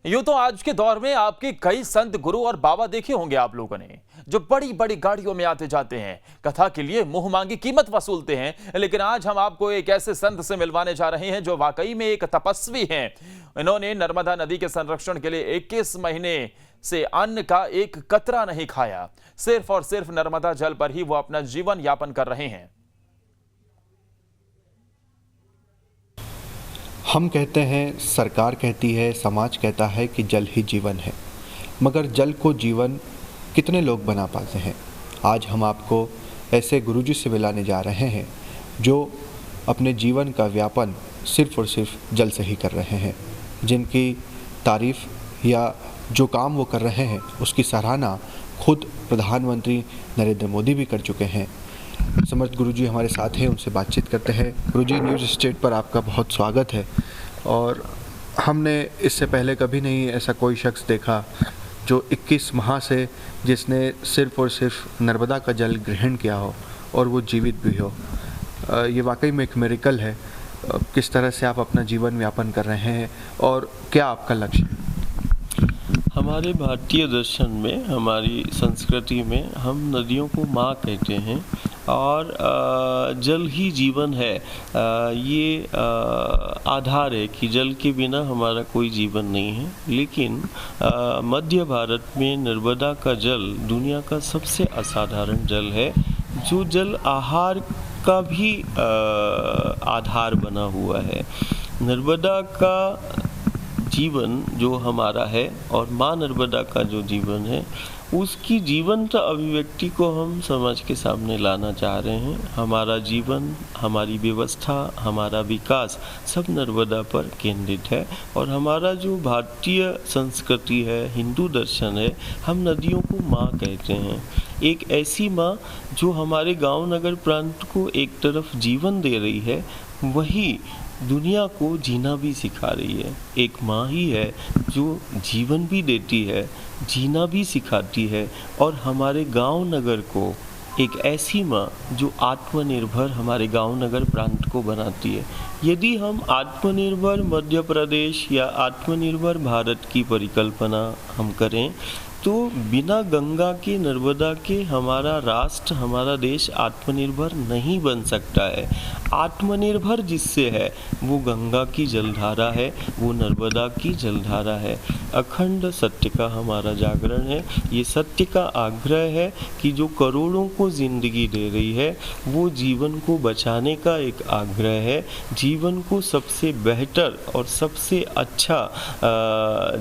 यूं तो आज के दौर में आपके कई संत गुरु और बाबा देखे होंगे आप लोगों ने, जो बड़ी बड़ी गाड़ियों में आते जाते हैं, कथा के लिए मुंह मांगी कीमत वसूलते हैं। लेकिन आज हम आपको एक ऐसे संत से मिलवाने जा रहे हैं जो वाकई में एक तपस्वी हैं। इन्होंने नर्मदा नदी के संरक्षण के लिए 21 महीने से अन्न का एक कतरा नहीं खाया। सिर्फ और सिर्फ नर्मदा जल पर ही वो अपना जीवन यापन कर रहे हैं। हम कहते हैं, सरकार कहती है, समाज कहता है कि जल ही जीवन है, मगर जल को जीवन कितने लोग बना पाते हैं। आज हम आपको ऐसे गुरुजी से मिलाने जा रहे हैं जो अपने जीवन का व्यापन सिर्फ और सिर्फ जल से ही कर रहे हैं, जिनकी तारीफ़ या जो काम वो कर रहे हैं उसकी सराहना खुद प्रधानमंत्री नरेंद्र मोदी भी कर चुके हैं। समर्थ गुरुजी हमारे साथ हैं, उनसे बातचीत करते हैं। गुरुजी, न्यूज़ स्टेट पर आपका बहुत स्वागत है। और हमने इससे पहले कभी नहीं ऐसा कोई शख्स देखा जो 21 माह से जिसने सिर्फ और सिर्फ नर्मदा का जल ग्रहण किया हो और वो जीवित भी हो। ये वाकई में एक मिरेकल है। किस तरह से आप अपना जीवन यापन कर रहे हैं और क्या आपका लक्ष्य है? हमारे भारतीय दर्शन में, हमारी संस्कृति में हम नदियों को माँ कहते हैं और जल ही जीवन है। ये आधार है कि जल के बिना हमारा कोई जीवन नहीं है। लेकिन मध्य भारत में नर्मदा का जल दुनिया का सबसे असाधारण जल है, जो जल आहार का भी आधार बना हुआ है। नर्मदा का जीवन जो हमारा है और माँ नर्मदा का जो जीवन है, उसकी जीवंत अभिव्यक्ति को हम समाज के सामने लाना चाह रहे हैं। हमारा जीवन, हमारी व्यवस्था, हमारा विकास सब नर्मदा पर केंद्रित है। और हमारा जो भारतीय संस्कृति है, हिंदू दर्शन है, हम नदियों को माँ कहते हैं। एक ऐसी माँ जो हमारे गांव नगर प्रांत को एक तरफ जीवन दे रही है, वही दुनिया को जीना भी सिखा रही है। एक माँ ही है जो जीवन भी देती है, जीना भी सिखाती है। और हमारे गांव नगर को एक ऐसी माँ जो आत्मनिर्भर हमारे गांव नगर प्रांत को बनाती है। यदि हम आत्मनिर्भर मध्य प्रदेश या आत्मनिर्भर भारत की परिकल्पना हम करें, तो बिना गंगा के, नर्मदा के हमारा राष्ट्र, हमारा देश आत्मनिर्भर नहीं बन सकता है। आत्मनिर्भर जिससे है वो गंगा की जलधारा है, वो नर्मदा की जलधारा है। अखंड सत्य का हमारा जागरण है। ये सत्य का आग्रह है कि जो करोड़ों को ज़िंदगी दे रही है, वो जीवन को बचाने का एक आग्रह है। जीवन को सबसे बेहतर और सबसे अच्छा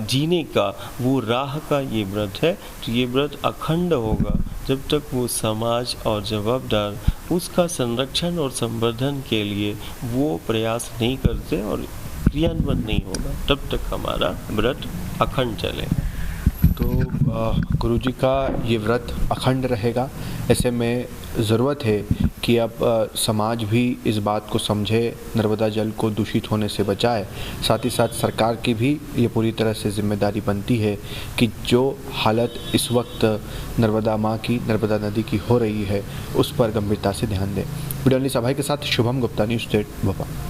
जीने का वो राह का ये व्रत है। तो ये व्रत अखंड होगा जब तक वो समाज और जवाबदार उसका संरक्षण और संवर्धन के लिए वो प्रयास नहीं करते और क्रियान्वयन नहीं होगा, तब तक हमारा व्रत अखंड चलेगा। तो गुरुजी का ये व्रत अखंड रहेगा। ऐसे में ज़रूरत है कि अब समाज भी इस बात को समझे, नर्मदा जल को दूषित होने से बचाए। साथ ही साथ सरकार की भी ये पूरी तरह से जिम्मेदारी बनती है कि जो हालत इस वक्त नर्मदा माँ की, नर्मदा नदी की हो रही है, उस पर गंभीरता से ध्यान दें। वीडियो जर्नलिस्ट अभय के साथ शुभम गुप्ता, न्यूज़ स्टेट भोपाल।